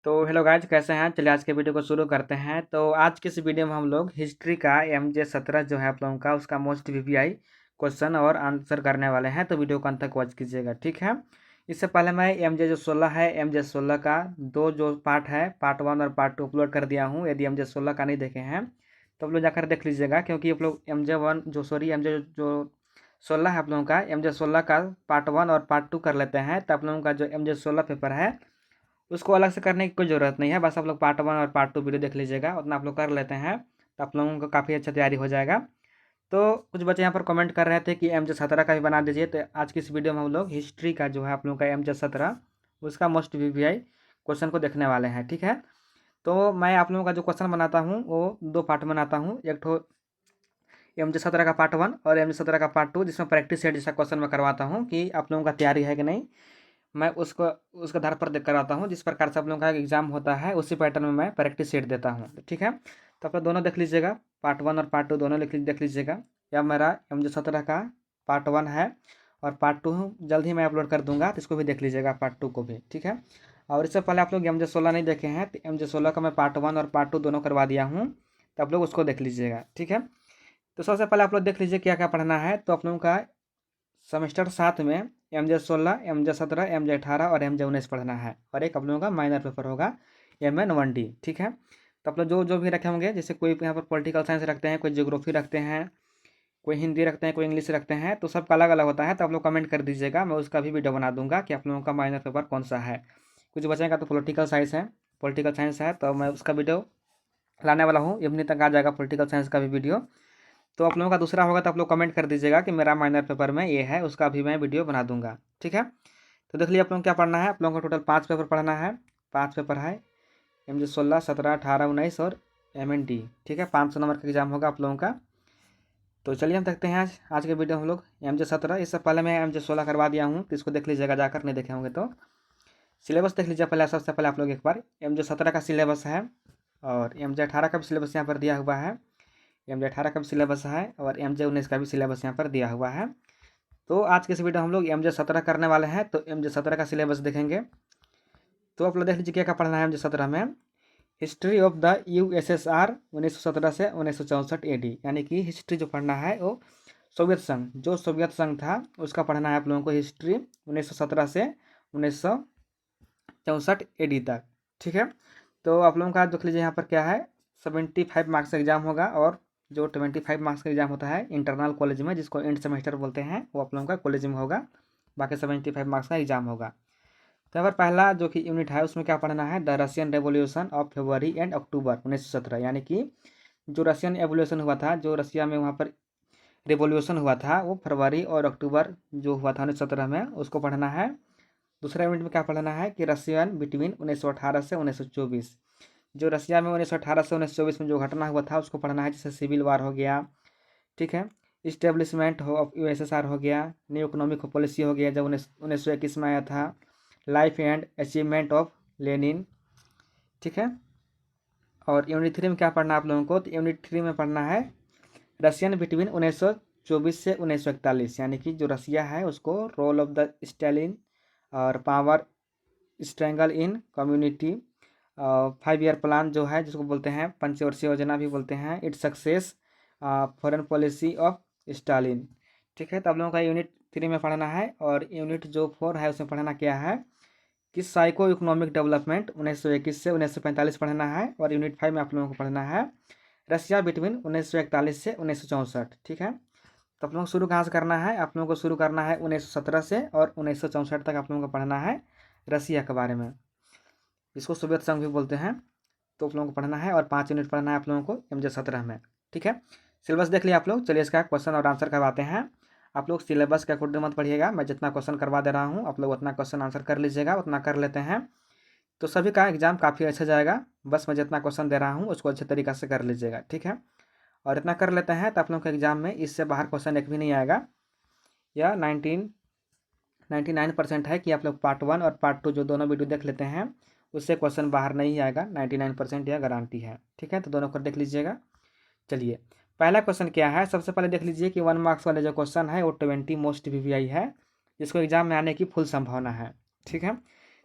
तो hello guys, कैसे हैं। चलिए आज के वीडियो को शुरू करते हैं। तो आज की इस वीडियो में हम लोग हिस्ट्री का MJ17 जो है आप लोगों का उसका मोस्ट VVI क्वेश्चन और आंसर करने वाले हैं। तो वीडियो को अंत तक वॉच कीजिएगा, ठीक है। इससे पहले मैं MJ16 है, MJ16 का दो जो पार्ट है, पार्ट 1 और पार्ट 2 अपलोड कर दिया हूँ। यदि MJ16 का नहीं देखे हैं तो आप लोग जाकर देख लीजिएगा, क्योंकि आप लोग MJ16 है आप लोगों का, MJ16 का पार्ट 1 और पार्ट 2 कर लेते हैं। तो आप लोगों का जो MJ16 पेपर है उसको अलग से करने की कोई ज़रूरत नहीं है। बस आप लोग पार्ट 1 और पार्ट 2 वीडियो देख लीजिएगा, उतना आप लोग कर लेते हैं तो आप लोगों को काफ़ी अच्छा तैयारी हो जाएगा। तो कुछ बच्चे यहाँ पर कमेंट कर रहे थे कि MJ17 का भी बना दीजिए। तो आज की इस वीडियो में हम लोग हिस्ट्री का जो है आप लोगों का MJ17 उसका मोस्ट VVI क्वेश्चन को देखने वाले हैं, ठीक है। तो मैं आप लोगों का जो क्वेश्चन बनाता हूँ वो दो पार्ट बनाता हूँ, एक तो MJ17 का पार्ट 1 और MJ17 का पार्ट 2, जिसमें प्रैक्टिस सेट जैसा क्वेश्चन मैं करवाता हूँ कि आप लोगों का तैयारी है कि नहीं। मैं उसको उसके आधार पर देख कर आता हूँ, जिस प्रकार से आप लोगों का एग्जाम होता है उसी पैटर्न में मैं प्रैक्टिस सेट देता हूँ, ठीक है। तो आप लोग दोनों देख लीजिएगा, पार्ट 1 और पार्ट 2 दोनों देख लीजिएगा। यह मेरा MJ17 का पार्ट 1 है और पार्ट 2 जल्द ही मैं अपलोड कर दूंगा, तो इसको भी देख लीजिएगा, पार्ट 2 को भी, ठीक है। और इससे पहले आप लोग MJ16 नहीं देखे हैं तो MJ16 का मैं पार्ट 1 और पार्ट 2 दोनों करवा दिया हूँ, तो आप लोग उसको देख लीजिएगा, ठीक है। तो सबसे पहले आप लोग देख लीजिए क्या क्या पढ़ना है। तो आप लोगों का सेमेस्टर 7 में MJ16, MJ17, MJ18 और MJ19 पढ़ना है, और एक आप लोगों का माइनर पेपर होगा MN1D, ठीक है। तो आप लोग जो जो भी रखे होंगे, जैसे कोई यहाँ पर पॉलिटिकल साइंस रखते हैं, कोई ज्योग्राफी रखते हैं, कोई हिंदी रखते हैं, कोई इंग्लिश रखते हैं, तो सबका अलग अलग होता है। तो आप लोग कमेंट कर दीजिएगा, मैं उसका भी वीडियो बना दूंगा कि आप लोगों का माइनर पेपर कौन सा है। कुछ बच्चे का तो पॉलिटिकल साइंस है, तो मैं उसका वीडियो लाने वाला हूँ, इवनिंग तक आ जाएगा पॉलिटिकल साइंस का भी वीडियो। तो आप लोगों का दूसरा होगा तो आप लोग कमेंट कर दीजिएगा कि मेरा माइनर पेपर में ये है, उसका भी मैं वीडियो बना दूंगा, ठीक है। तो देख लीजिए आप लोगों को क्या पढ़ना है। आप लोगों को टोटल 5 पेपर पढ़ना है। 5 पेपर है, MJ16, 17, 18, 19 और MND, ठीक है। 500 नंबर का एग्जाम होगा आप लोगों का। तो चलिए हम देखते हैं आज के वीडियो हम लोग MJ17। इससे पहले मैं MJ16 करवा दिया हूँ, तो इसको देख लीजिएगा जाकर, नहीं देखे होंगे तो। सिलेबस देख लीजिए पहले, सबसे पहले आप लोग एक बार MJ17 का सिलेबस है, और MJ18 का भी सिलेबस यहाँ पर दिया हुआ है, MJ18 का भी सिलेबस है, और MJ19 का भी सिलेबस यहाँ पर दिया हुआ है। तो आज के इस वीडियो हम लोग MJ17 करने वाले हैं, तो MJ17 का सिलेबस देखेंगे। तो आप लोग देख लीजिए क्या क्या पढ़ना है MJ17 में। हिस्ट्री ऑफ द USSR 1917 से 1964 AD, यानी कि हिस्ट्री जो पढ़ना है वो सोवियत संघ, जो सोवियत संघ था उसका पढ़ना है आप लोगों को, हिस्ट्री 1917 से 1964 AD तक, ठीक है। तो आप लोगों का देख लीजिए यहाँ पर क्या है, 75 मार्क्स का एग्जाम होगा, और जो 25 मार्क्स का एग्जाम होता है इंटरनल कॉलेज में, जिसको एंड सेमेस्टर बोलते हैं, वो आप लोगों का कॉलेज में होगा। बाकी 75 मार्क्स का एग्जाम होगा। तो यहाँ पर पहला जो कि यूनिट है उसमें क्या पढ़ना है, the Russian revolution of February and October 1917, यानी कि जो रशियन एवोल्यूशन हुआ था, जो रशिया में वहाँ पर रेवोल्यूशन हुआ था, वो फरवरी और अक्टूबर जो हुआ था 1917 में, उसको पढ़ना है। दूसरा यूनिट में क्या पढ़ना है कि रशियन बिटवीन 1918 से 1924, जो रशिया में 1918 से 1924 में जो घटना हुआ था उसको पढ़ना है, जैसे सिविल वार हो गया, ठीक है, इस्टेब्लिशमेंट ऑफ USSR हो गया, न्यू इकोनॉमिक पॉलिसी हो गया जब 1921 में आया था, life and achievement of Lenin, ठीक है। और यूनिट 3 में क्या पढ़ना है आप लोगों को, तो यूनिट 3 में पढ़ना है रशियन बिटवीन 1924 से 1941, यानी कि जो रसिया है उसको रोल ऑफ द स्टालिन और पावर स्ट्रेंगल इन कम्युनिटी, 5 ईयर प्लान जो है, जिसको बोलते हैं पंचवर्षीय योजना भी बोलते हैं, its success, foreign policy of Stalin, ठीक है। तो आप लोगों का यूनिट 3 में पढ़ना है। और यूनिट जो 4 है उसमें पढ़ना क्या है कि साइको इकोनॉमिक डेवलपमेंट 1921 से 1945 पढ़ना है। और यूनिट 5 में आप लोगों को पढ़ना है रशिया बिटवीन 1941 से 1964, ठीक है। तो आप लोगों को शुरू कहाँ से करना है, आप लोगों को शुरू करना है 1917 से, और 1964 तक आप लोगों को पढ़ना है रसिया के बारे में, इसको सोवियत संघ भी बोलते हैं। तो आप लोगों को पढ़ना है, और 5 यूनिट पढ़ना है आप लोगों को MJ17 में, ठीक है। सिलेबस देख लिया आप लोग, चलिए इसका क्वेश्चन और आंसर करवाते हैं। आप लोग सिलेबस के अकॉर्डिंग मत पढ़िएगा, मैं जितना क्वेश्चन करवा दे रहा हूँ आप लोग उतना क्वेश्चन आंसर कर लीजिएगा, उतना कर लेते हैं तो सभी का एग्जाम काफ़ी अच्छा जाएगा। बस मैं जितना क्वेश्चन दे रहा हूँ उसको अच्छे तरीके से कर लीजिएगा, ठीक है। और इतना कर लेते हैं तो आप लोगों के एग्जाम में इससे बाहर क्वेश्चन एक भी नहीं आएगा। या 99% है कि आप लोग पार्ट 1 और पार्ट 2 जो दोनों वीडियो देख लेते हैं उससे क्वेश्चन बाहर नहीं आएगा, 99% यह गारंटी है, ठीक है। तो दोनों को देख लीजिएगा। चलिए पहला क्वेश्चन क्या है, सबसे पहले देख लीजिए कि 1 मार्क्स वाले जो क्वेश्चन है वो 20 मोस्ट VVI है, जिसको एग्जाम में आने की फुल संभावना है, ठीक है।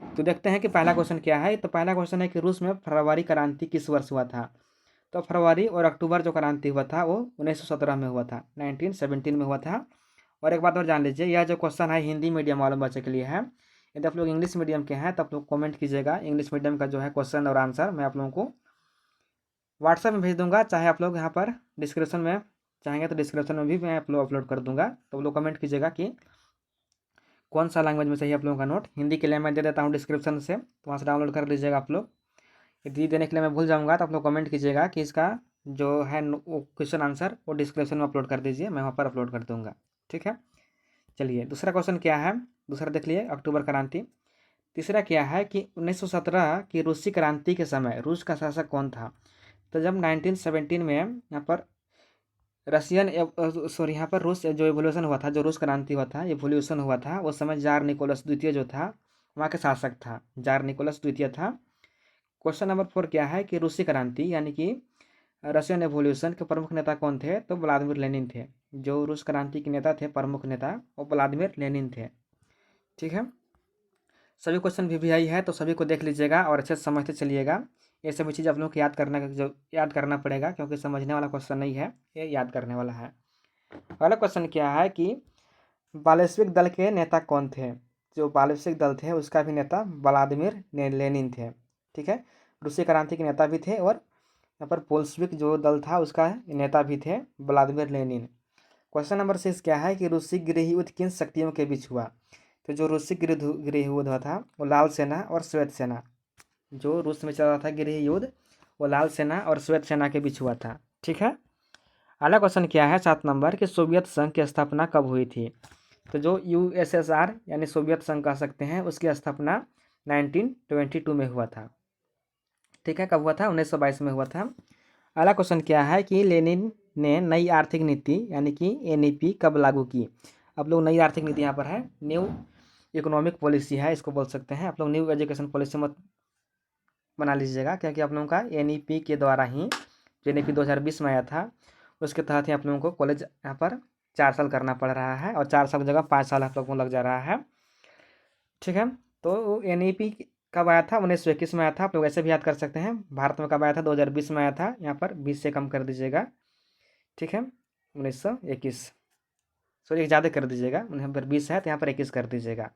तो देखते हैं कि पहला क्वेश्चन क्या है। तो पहला क्वेश्चन है कि रूस में फरवरी क्रांति किस वर्ष हुआ था। तो फरवरी और अक्टूबर जो क्रांति हुआ था वो 1917 में हुआ था, 1917 में हुआ था। और एक बात और जान लीजिए, यह जो क्वेश्चन है हिंदी मीडियम वालों बच्चे के लिए है। यदि आप लोग इंग्लिश मीडियम के हैं तो आप लोग कमेंट कीजिएगा, इंग्लिश मीडियम का जो है क्वेश्चन और आंसर मैं आप लोगों को व्हाट्सएप में भेज दूंगा, चाहे आप लोग यहाँ पर डिस्क्रिप्शन में चाहेंगे तो डिस्क्रिप्शन में भी मैं आप लोग अपलोड कर दूंगा। तो आप लोग कमेंट कीजिएगा कि कौन सा लैंग्वेज में चाहिए आप लोगों का नोट। हिंदी के लिए मैं दे देता हूँ डिस्क्रिप्शन से, तो वहाँ से डाउनलोड कर लीजिएगा आप लोग। यदि देने के लिए मैं भूल जाऊँगा तो आप लोग कमेंट कीजिएगा कि इसका जो है वो क्वेश्चन आंसर वो डिस्क्रिप्शन में अपलोड कर दीजिए, मैं वहाँ पर अपलोड कर दूँगा। ठीक है, चलिए दूसरा क्वेश्चन क्या है। दूसरा देख लिए अक्टूबर क्रांति। तीसरा क्या है कि 1917 की रूसी क्रांति के समय रूस का शासक कौन था। तो जब 1917 में यहाँ पर रशियन सॉरी यहाँ पर रूस जो एवोल्यूशन हुआ था, जो रूस क्रांति हुआ था, एवोल्यूशन हुआ था, उस समय जार निकोलस द्वितीय जो था वहाँ के शासक था, जार निकोलस द्वितीय था। क्वेश्चन नंबर 4 क्या है कि रूसी क्रांति यानी कि रशियन एवोल्यूशन के प्रमुख नेता कौन थे। तो व्लादिमीर लेनिन थे। जो रूस क्रांति के नेता थे, प्रमुख नेता, वो व्लादिमीर लेनिन थे। ठीक है, सभी क्वेश्चन वीवीआई है तो सभी को देख लीजिएगा और अच्छे से समझते चलिएगा। ये सभी चीज़ आप लोग को याद करना पड़ेगा, क्योंकि समझने वाला क्वेश्चन नहीं है, ये याद करने वाला है। अगला क्वेश्चन क्या है कि बाल्शविक दल के नेता कौन थे। जो बाल्शविक दल थे उसका भी नेता व्लादिमीर लेनिन थे। ठीक है, रूसी क्रांति के नेता भी थे और यहाँ पर बोल्शविक जो दल था उसका नेता भी थे व्लादिमीर लेनिन। क्वेश्चन नंबर 6 क्या है कि रूसी गृह युद्ध किन शक्तियों के बीच हुआ। तो जो रूसी गृह युद्ध हुआ था वो लाल सेना और श्वेत सेना, जो रूस में चल रहा था गृह युद्ध, वो लाल सेना और श्वेत सेना के बीच हुआ था। ठीक है, अगला क्वेश्चन क्या है 7 नंबर कि सोवियत संघ की स्थापना कब हुई थी। तो जो यूएसएसआर यानी सोवियत संघ कह सकते हैं, उसकी स्थापना 1922 में हुआ था। ठीक है, कब हुआ था, 1922 में हुआ था। अगला क्वेश्चन क्या है कि लेनिन ने नई आर्थिक नीति यानी कि एनईपी कब लागू की। आप लोग नई आर्थिक नीति यहाँ पर है, न्यू इकोनॉमिक पॉलिसी है, इसको बोल सकते हैं। आप लोग न्यू एजुकेशन पॉलिसी मत बना लीजिएगा, क्योंकि आप लोगों का एनईपी के द्वारा ही, जो एनईपी 2020 में आया था, उसके तहत ही आप लोगों को कॉलेज यहाँ पर 4 साल करना पड़ रहा है, और 4 साल की जगह 5 साल आप लोगों को लग जा रहा है। ठीक है, तो एनईपी कब आया था, 1921 में आया था। आप लोग ऐसे भी याद कर सकते हैं। भारत में कब आया था, 2020 में आया था। यहाँ पर 20 से कम कर दीजिएगा। ठीक है, 1921, सॉरी ज़्यादा कर दीजिएगा, यहाँ पर 20 है तो यहाँ पर 21 कर दीजिएगा।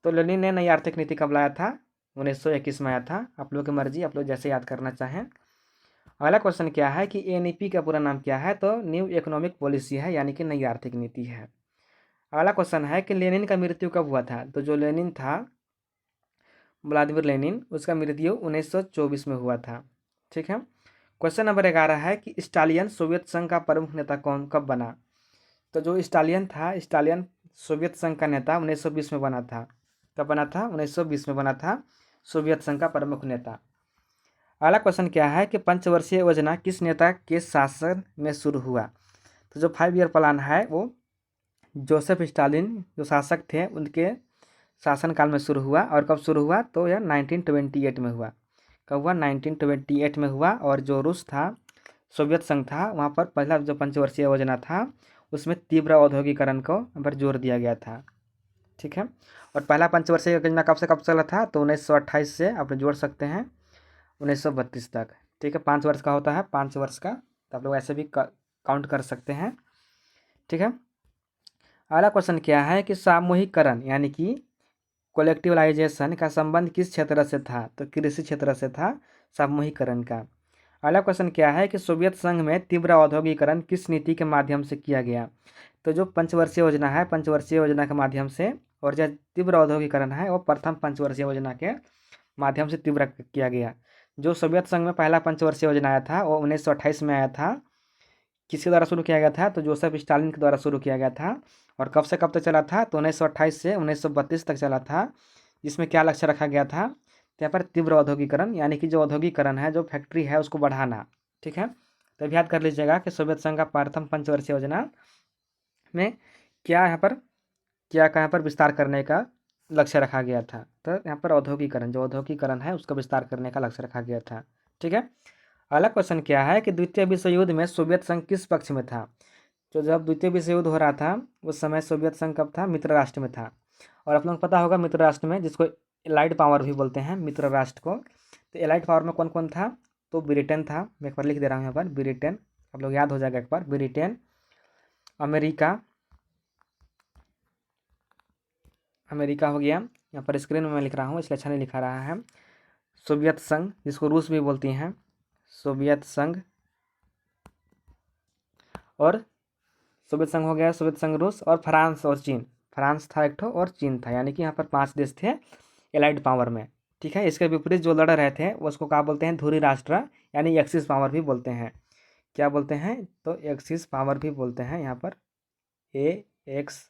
तो लेनिन ने नई आर्थिक नीति कब लाया था, 1921 में आया था। आप लोग की मर्जी, आप लोग जैसे याद करना चाहें। अगला क्वेश्चन क्या है कि एनईपी का पूरा नाम क्या है। तो न्यू इकोनॉमिक पॉलिसी है, यानी कि नई आर्थिक नीति है। अगला क्वेश्चन है कि लेनिन का मृत्यु कब हुआ था। तो जो लेनिन था व्लादिमीर लेनिन, उसका मृत्यु 1924 में हुआ था। ठीक है, क्वेश्चन नंबर 11 है कि स्टालियन सोवियत संघ का प्रमुख नेता कब बना। तो जो स्टालियन था, स्टालियन सोवियत संघ का नेता 1920 में बना था। कब बना था, 1920 में बना था सोवियत संघ का प्रमुख नेता। अगला क्वेश्चन क्या है कि पंचवर्षीय योजना किस नेता के शासन में शुरू हुआ। तो जो 5 ईयर प्लान है वो जोसेफ स्टालिन जो शासक थे उनके शासनकाल में शुरू हुआ। और कब शुरू हुआ, तो यह 1928 में हुआ। कब हुआ, 1928 में हुआ। और जो रूस था, सोवियत संघ था, वहाँ पर पहला जो पंचवर्षीय योजना था उसमें तीव्र औद्योगिकरण को पर जोर दिया गया था। ठीक है, और पहला पंचवर्षीय योजना कब से कब चला था, तो 1928 से आप जोड़ सकते हैं 1932 तक। ठीक है, 5 वर्ष का होता है, 5 वर्ष का, तो आप लोग ऐसे भी काउंट कर सकते हैं। ठीक है, अगला क्वेश्चन क्या है कि सामूहिकरण यानी कि कोलेक्टिवलाइजेशन का संबंध किस क्षेत्र से था। तो कृषि क्षेत्र से था सामूहिकरण का। अगला क्वेश्चन क्या है कि सोवियत संघ में तीव्र औद्योगिकरण किस नीति के माध्यम से किया गया। तो जो पंचवर्षीय योजना है, पंचवर्षीय योजना के माध्यम से, और जो तीव्र औद्योगिकरण है वो प्रथम पंचवर्षीय योजना के माध्यम से तीव्र किया गया। जो सोवियत संघ में पहला पंचवर्षीय योजना आया था वो 1928 में आया था। किसके द्वारा शुरू किया गया था, तो जोसेफ स्टालिन के द्वारा शुरू किया गया था। और कब से कब तक चला था, तो 1928 से 1932 तक चला था। जिसमें क्या लक्ष्य रखा गया था, तो यहाँ पर तीव्र औद्योगिकरण यानी कि जो औद्योगिकरण है, जो फैक्ट्री है, उसको बढ़ाना। ठीक है, तो याद कर लीजिएगा कि सोवियत संघ का प्रथम पंचवर्षीय योजना में क्या यहाँ पर विस्तार करने का लक्ष्य रखा गया था। तो यहाँ पर औद्योगिकरण, जो औद्योगिकरण है उसका विस्तार करने का लक्ष्य रखा गया था। ठीक है, अगला क्वेश्चन क्या है कि द्वितीय विश्व युद्ध में सोवियत संघ किस पक्ष में था। तो जब द्वितीय विश्व युद्ध हो रहा था उस समय सोवियत संघ कब था, मित्र राष्ट्र में था। और आप लोगों को पता होगा मित्र राष्ट्र में जिसको एलाइड पावर भी बोलते हैं, मित्र राष्ट्र को। तो एलाइड पावर में कौन कौन था? तो ब्रिटेन था, मैं एक बार लिख दे रहा हूँ यहाँ पर, ब्रिटेन, आप लोग याद हो जाएगा एक बार, ब्रिटेन, अमेरिका, अमेरिका हो गया, यहाँ पर स्क्रीन में मैं लिख रहा हूँ इसलिए अच्छा नहीं लिखा रहा है, सोवियत संघ जिसको रूस भी बोलती हैं, सोवियत संघ, और सोवियत संघ हो गया, सोवियत संघ, रूस, और फ्रांस और चीन, फ्रांस था एक ठो और चीन था, यानी कि यहाँ पर 5 देश थे एलाइड पावर में। ठीक है, इसके विपरीत जो लड़ रहे थे वो उसको क्या बोलते हैं? ध्रुवीय राष्ट्र, यानी एक्सिस पावर भी बोलते हैं। क्या बोलते हैं? तो एक्सिस पावर भी बोलते हैं, यहाँ पर ए एक्स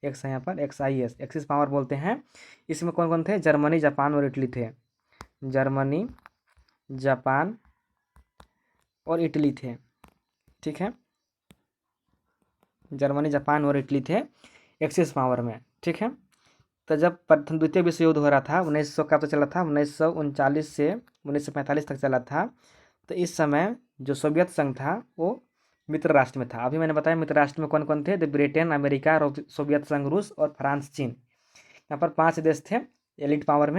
एक्स है, यहाँ पर XIS, एक्सिस पावर बोलते हैं। इसमें कौन कौन थे? जर्मनी, जापान और इटली थे, जर्मनी, जापान और इटली थे। ठीक है, जर्मनी, जापान और इटली थे एक्सिस पावर में। ठीक है, तो जब प्रथम द्वितीय विश्व युद्ध हो रहा था 1900 का, तो चला था 1939 से 1945 तक चला था। तो इस समय जो सोवियत संघ था वो मित्र राष्ट्र में था। अभी मैंने बताया मित्र राष्ट्र में कौन कौन थे? तो ब्रिटेन, अमेरिका, सोवियत संघ, रूस और फ्रांस, चीन। यहाँ पर 5 देश थे एलाइड पावर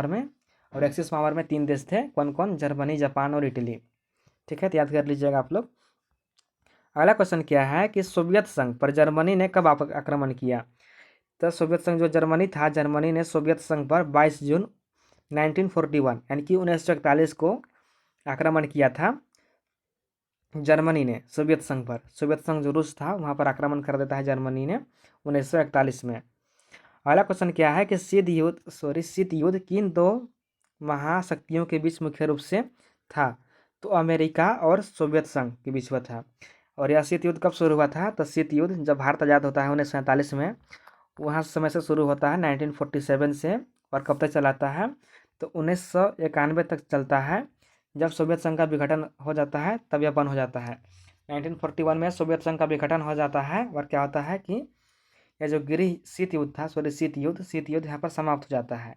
में, और एक्सिस पावर में 3 देश थे, कौन कौन? जर्मनी, जापान और इटली। ठीक है, तो याद कर लीजिएगा आप लोग। अगला क्वेश्चन क्या है कि सोवियत संघ पर जर्मनी ने कब आक्रमण किया? तो सोवियत संघ जो जर्मनी था, जर्मनी ने सोवियत संघ पर 22 जून 1941 यानी कि 1941 को आक्रमण किया था जर्मनी ने सोवियत संघ पर। सोवियत संघ जो रूस था वहाँ पर आक्रमण कर देता है जर्मनी ने 1941 में। अगला क्वेश्चन क्या है कि शीत युद्ध किन 2 महाशक्तियों के बीच मुख्य रूप से था? तो अमेरिका और सोवियत संघ के बीच हुआ था। और यह शीत युद्ध कब शुरू हुआ था? तो शीत युद्ध जब भारत आज़ाद होता है 1947 में, वहाँ समय से शुरू होता है 1947 से, और कब तक चलाता है? तो 1991 तक चलता है। जब सोवियत संघ का विघटन हो जाता है तब यह बंद हो जाता है। 1941 में सोवियत संघ का विघटन हो जाता है, और क्या होता है कि यह जो शीत युद्ध था, शीत युद्ध यहाँ पर समाप्त हो जाता है।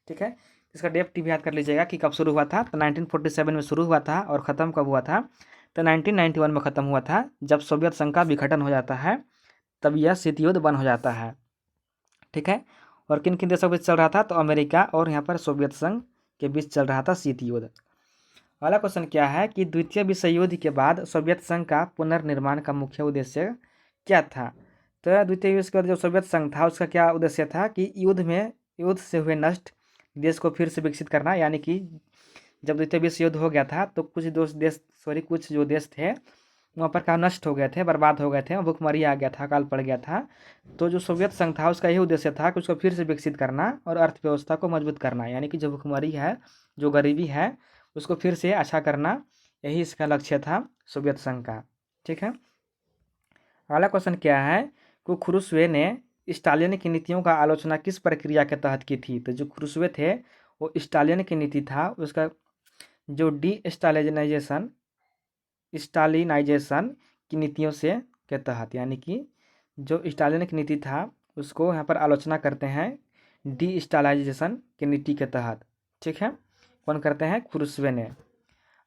ठीक है, इसका डेट भी याद कर लीजिएगा कि कब शुरू हुआ था। तो 1947 में शुरू हुआ था, और ख़त्म कब हुआ था? तो 1991 में ख़त्म हुआ था। जब सोवियत संघ का विघटन हो जाता है तब यह शीत युद्ध बंद हो जाता है। ठीक है, और किन किन देशों के बीच चल रहा था? तो अमेरिका और यहाँ पर सोवियत संघ के बीच चल रहा था शीत युद्ध। अगला क्वेश्चन क्या है कि द्वितीय विश्व युद्ध के बाद सोवियत संघ का पुनर्निर्माण का मुख्य उद्देश्य क्या था? तो द्वितीय विश्व के बाद जो सोवियत संघ था उसका क्या उद्देश्य था कि युद्ध से हुए नष्ट देश को फिर से विकसित करना। यानी कि जब द्वितीय विश्व युद्ध हो गया था तो कुछ जो देश थे वहाँ पर क्या नष्ट हो गए थे, बर्बाद हो गए थे, भुखमरी आ गया था, अकाल पड़ गया था। तो जो सोवियत संघ था उसका यही उद्देश्य था कि उसको फिर से विकसित करना और अर्थव्यवस्था को मजबूत करना। यानी कि जो भुखमरी है, जो गरीबी है, उसको फिर से अच्छा करना, यही इसका लक्ष्य था सोवियत संघ का। ठीक है, अगला क्वेश्चन क्या है कि क्रुश्चेव ने स्टालिन की नीतियों का आलोचना किस प्रक्रिया के तहत की थी? तो जो क्रुश्चेव थे वो स्टालिन की नीति था उसका जो स्टालिनाइजेशन की नीतियों से के तहत, यानी कि जो स्टालिन की नीति था उसको यहाँ पर आलोचना करते हैं डी स्टालिनाइजेशन की नीति के तहत। ठीक है, कौन करते हैं? क्रुश्चेव ने।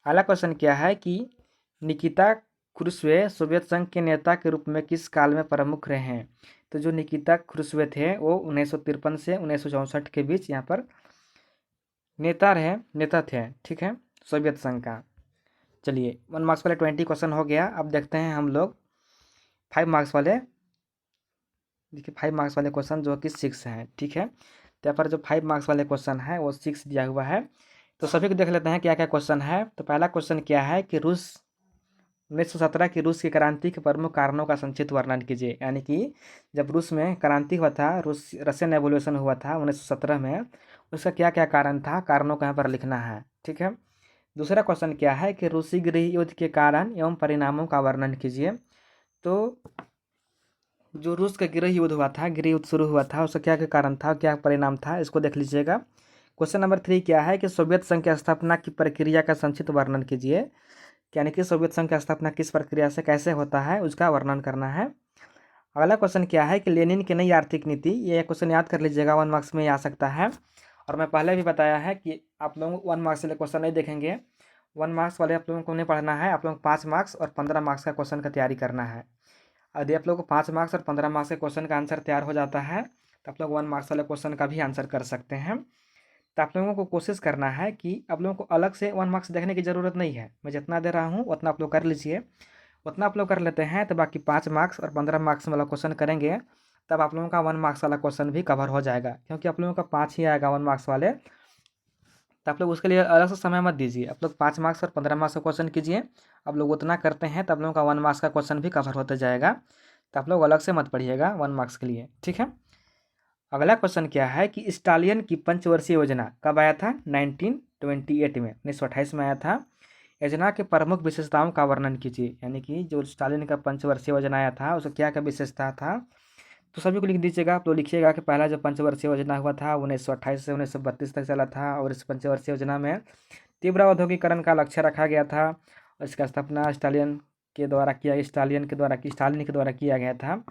अगला क्वेश्चन क्या है कि निकिता क्रुश्चेव सोवियत संघ के नेता के रूप में किस काल में प्रमुख रहे हैं? तो जो निकिता क्रुश्चेव थे वो 1953 से 1964 के बीच यहाँ पर नेता थे। ठीक है, सोवियत संघ का। चलिए 1 मार्क्स वाले 20 क्वेश्चन हो गया। अब देखते हैं हम लोग 5 मार्क्स वाले। देखिए 5 मार्क्स वाले क्वेश्चन जो कि 6 हैं। ठीक है, तो यहाँ पर जो 5 मार्क्स वाले क्वेश्चन है वो 6 दिया हुआ है। तो सभी को देख लेते हैं क्या क्या क्वेश्चन है। तो पहला क्वेश्चन क्या है कि 1917 की रूस की क्रांति के प्रमुख कारणों का संक्षिप्त वर्णन कीजिए। यानी कि जब रूस में क्रांति हुआ था, रशियन रेवोल्यूशन हुआ था 1917 में, उसका क्या क्या कारण था, कारणों को यहाँ पर लिखना है। ठीक है, दूसरा क्वेश्चन क्या है कि रूसी गृह युद्ध के कारण एवं परिणामों का वर्णन कीजिए। तो जो रूस का गृह युद्ध हुआ था, गृह युद्ध शुरू हुआ था, उसका क्या क्या कारण था, क्या परिणाम था, इसको देख लीजिएगा। क्वेश्चन नंबर 3 क्या है कि सोवियत संघ की स्थापना की प्रक्रिया का संक्षिप्त वर्णन कीजिए। यानी कि सोवियत संघ की स्थापना किस प्रक्रिया से कैसे होता है उसका वर्णन करना है। अगला क्वेश्चन क्या है कि लेनिन की नई आर्थिक नीति। ये क्वेश्चन याद कर लीजिएगा, 1 मार्क्स में आ सकता है। और मैं पहले भी बताया है कि आप लोग 1 मार्क्स वाले क्वेश्चन नहीं देखेंगे। 1 मार्क्स वाले आप लोगों को नहीं पढ़ना है, आप लोग 5 मार्क्स और 15 मार्क्स का क्वेश्चन का तैयारी करना है। यदि आप लोग को 5 मार्क्स और 15 मार्क्स के क्वेश्चन का आंसर तैयार हो जाता है तो आप लोग 1 मार्क्स वाले क्वेश्चन का भी आंसर कर सकते हैं। तो आप लोगों को कोशिश करना है कि आप लोगों को अलग से 1 मार्क्स देखने की ज़रूरत नहीं है। मैं जितना दे रहा हूँ उतना आप लोग कर लीजिए। उतना आप लोग कर लेते हैं तो बाकी 5 मार्क्स और 15 मार्क्स वाला क्वेश्चन करेंगे, तब आप लोगों का 1 मार्क्स वाला क्वेश्चन भी कवर हो जाएगा। क्योंकि आप लोगों का 5 ही आएगा 1 मार्क्स वाले, तो आप लोग उसके लिए अलग से समय मत दीजिए। आप लोग 5 मार्क्स और 15 मार्क्स का क्वेश्चन कीजिए। आप लोग उतना करते हैं तो आप लोगों का 1 मार्क्स का क्वेश्चन भी कवर होते जाएगा। तो आप लोग अलग से मत पढ़िएगा 1 मार्क्स के लिए, ठीक है। अगला क्वेश्चन क्या है कि स्टालियन की पंचवर्षीय योजना कब आया था? 1928 में, 1928 में आया था। योजना के प्रमुख विशेषताओं का वर्णन कीजिए। यानी कि जो स्टालिन का पंचवर्षीय योजना आया था उसका क्या क्या विशेषता था, तो सभी को लिख दीजिएगा। आप लोग लिखिएगा कि पहला जो पंचवर्षीय योजना हुआ था 1928 से 1932 तक चला था, और इस पंचवर्षीय योजना में तीव्र औद्योगिकरण का लक्ष्य रखा गया था, और इसका स्थापना स्टालिन के द्वारा किया गया था।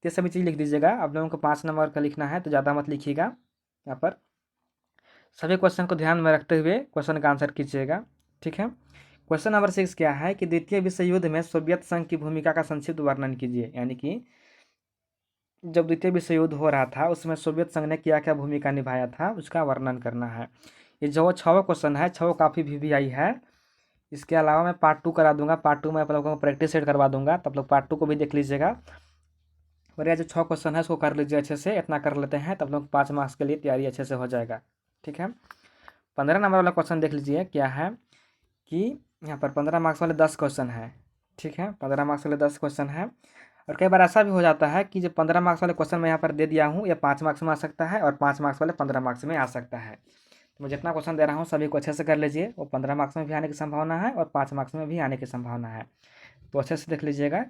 ये सभी चीज़ लिख दीजिएगा। आप लोगों को 5 नंबर का लिखना है तो ज़्यादा मत लिखिएगा। यहाँ पर सभी क्वेश्चन को ध्यान में रखते हुए क्वेश्चन का आंसर कीजिएगा, ठीक है। क्वेश्चन नंबर 6 क्या है कि द्वितीय विश्व युद्ध में सोवियत संघ की भूमिका का संक्षिप्त वर्णन कीजिए। यानी कि जब द्वितीय विश्व युद्ध हो रहा था उसमें सोवियत संघ ने क्या क्या भूमिका निभाया था उसका वर्णन करना है। ये जो 6 क्वेश्चन है 6 काफ़ी VVI है। इसके अलावा मैं पार्ट 2 करा दूंगा। पार्ट 2 में आप लोगों को प्रैक्टिस सेट करवा दूंगा, तो आप लोग पार्ट 2 को भी देख लीजिएगा। और ये जो 6 क्वेश्चन है उसको कर लीजिए अच्छे से। इतना कर लेते हैं तब लोग 5 मार्क्स के लिए तैयारी अच्छे से हो जाएगा, ठीक है। 15 नंबर वाला क्वेश्चन देख लीजिए क्या है कि यहाँ पर 15 मार्क्स वाले 10 क्वेश्चन है, ठीक है। 15 मार्क्स वाले 10 क्वेश्चन है। और कई बार ऐसा भी हो जाता है कि जो 15 मार्क्स वाले क्वेश्चन मैं यहाँ पर दे दिया हूँ, ये 5 मार्क्स में आ सकता है और 5 मार्क्स वाले 15 मार्क्स में आ सकता है। तो मैं जितना क्वेश्चन दे रहा हूँ सभी को अच्छे से कर लीजिए। वो 15 मार्क्स में भी आने की संभावना है और 5 मार्क्स में भी आने की संभावना है, तो अच्छे से देख लीजिएगा,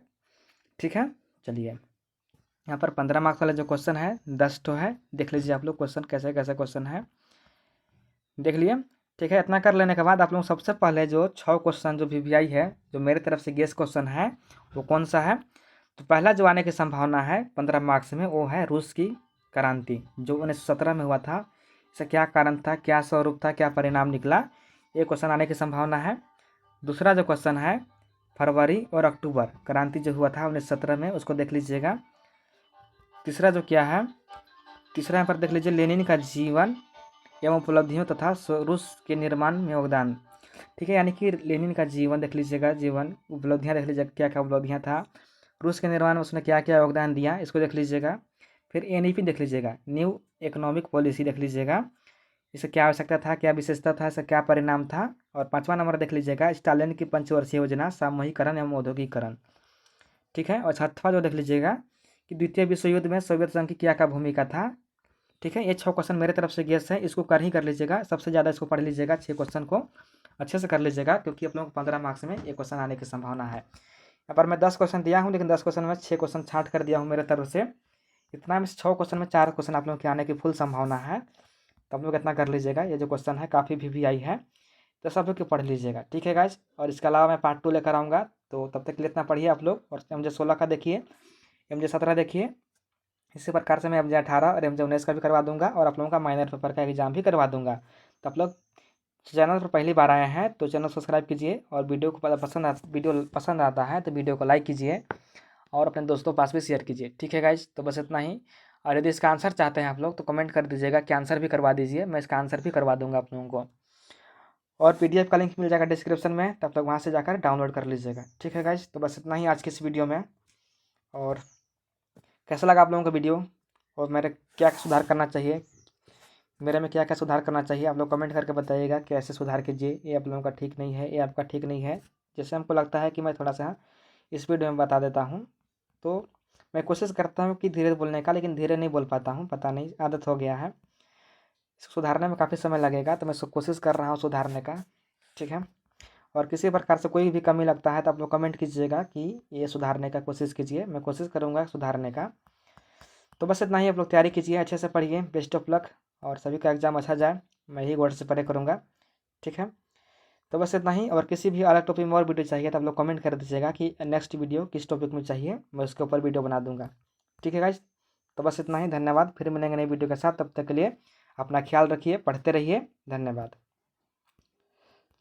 ठीक है। चलिए यहाँ पर 15 मार्क्स वाले जो क्वेश्चन है 10 तो है, देख लीजिए आप लोग क्वेश्चन कैसे कैसे क्वेश्चन है, देख लिए, ठीक है। इतना कर लेने के बाद आप लोग सबसे पहले जो 6 क्वेश्चन जो VVI है, जो मेरी तरफ से गेस क्वेश्चन है, वो कौन सा है? तो पहला जो आने की संभावना है 15 मार्क्स में वो है रूस की क्रांति जो 1917 में हुआ था। इसका क्या कारण था, क्या स्वरूप था, क्या परिणाम निकला, ये क्वेश्चन आने की संभावना है। दूसरा जो क्वेश्चन है फरवरी और अक्टूबर क्रांति जो हुआ था 1917 में, उसको देख लीजिएगा। तीसरा जो क्या है, तीसरा यहाँ पर देख लीजिए लेनिन का जीवन एवं उपलब्धियों तथा रूस के निर्माण में योगदान, ठीक है। यानी कि लेनिन का जीवन देख लीजिएगा, जीवन, उपलब्धियाँ देख लीजिएगा, क्या क्या उपलब्धियाँ था, रूस के निर्माण में उसने क्या क्या योगदान दिया, इसको देख लीजिएगा। फिर NEP देख लीजिएगा, न्यू इकोनॉमिक पॉलिसी देख लीजिएगा, इससे क्या आवश्यकता था, क्या विशेषता था, इसका क्या परिणाम था। और 5वां नंबर देख लीजिएगा स्टालिन की पंचवर्षीय योजना सामूहिकरण एवं औद्योगिकरण, ठीक है। और 6वां जो देख लीजिएगा कि द्वितीय विश्व युद्ध में सोवियत संघ की क्या क्या भूमिका था, ठीक है। ये 6 क्वेश्चन मेरे तरफ से गेस है, इसको कर लीजिएगा। सबसे ज़्यादा इसको पढ़ लीजिएगा, 6 क्वेश्चन को अच्छे से कर लीजिएगा, क्योंकि आप लोगों को 15 मार्क्स में ये क्वेश्चन आने की संभावना है। यहाँ पर मैं 10 क्वेश्चन दिया हूँ, लेकिन 10 क्वेश्चन में 6 क्वेश्चन छाँट कर दिया हूँ मेरे तरफ से। इतना में 6 क्वेश्चन में 4 क्वेश्चन आप लोगों के आने की फुल संभावना है, तो आप लोग इतना कर लीजिएगा। ये जो क्वेश्चन है काफ़ी VVI है, तो सब लोग पढ़ लीजिएगा, ठीक है गाइज। और इसके अलावा मैं पार्ट 2 लेकर आऊँगा, तो तब तक के लिए इतना पढ़िए आप लोग। और MJ16 का देखिए, MJ17 देखिए। इसी प्रकार से मैं MJ18 और MJ19 का भी करवा दूंगा, और आप लोगों का माइनर पेपर का एग्जाम भी करवा दूंगा। तो आप लोग चैनल पर पहली बार आए हैं तो चैनल सब्सक्राइब कीजिए, और वीडियो पसंद आता है तो वीडियो को लाइक कीजिए और अपने दोस्तों के पास भी शेयर कीजिए, ठीक है गाइज। तो बस इतना ही। और यदि इसका आंसर चाहते हैं आप लोग तो कमेंट कर दीजिएगा कि आंसर भी करवा दीजिए, मैं इसका आंसर भी करवा दूंगा आप लोगों को। और PDF का लिंक मिल जाएगा डिस्क्रिप्शन में, तब तक वहाँ से जाकर डाउनलोड कर लीजिएगा, ठीक है गाइज। तो बस इतना ही आज की इस वीडियो में। और कैसा लगा आप लोगों का वीडियो, और मेरे क्या सुधार करना चाहिए, मेरे में क्या क्या सुधार करना चाहिए, आप लोग कमेंट करके बताइएगा कि ऐसे सुधार कीजिए, ये आप लोगों का ठीक नहीं है, ये आपका ठीक नहीं है। जैसे हमको लगता है कि मैं थोड़ा सा इस वीडियो में बता देता हूँ, तो मैं कोशिश करता हूँ कि धीरे बोलने का, लेकिन धीरे नहीं बोल पाता हूँ, पता नहीं आदत हो गया है। इसको सुधारने में काफ़ी समय लगेगा, तो मैं कोशिश कर रहा हूँ सुधारने का, ठीक है। और किसी प्रकार से कोई भी कमी लगता है तो आप लोग कमेंट कीजिएगा कि ये सुधारने का कोशिश कीजिए, मैं कोशिश करूँगा सुधारने का। तो बस इतना ही, आप लोग तैयारी कीजिए, अच्छे से पढ़िए, बेस्ट ऑफ लक, और सभी का एग्ज़ाम अच्छा जाए, मैं ही गॉड से परे करूँगा, ठीक है। तो बस इतना ही। और किसी भी अलग टॉपिक में और वीडियो चाहिए तो आप लोग कमेंट कर दीजिएगा कि नेक्स्ट वीडियो किस टॉपिक में चाहिए, मैं उसके ऊपर वीडियो बना दूँगा, ठीक है गाइज। तो बस इतना ही, धन्यवाद। फिर मिलेंगे नई वीडियो के साथ, तब तक के लिए अपना ख्याल रखिए, पढ़ते रहिए, धन्यवाद।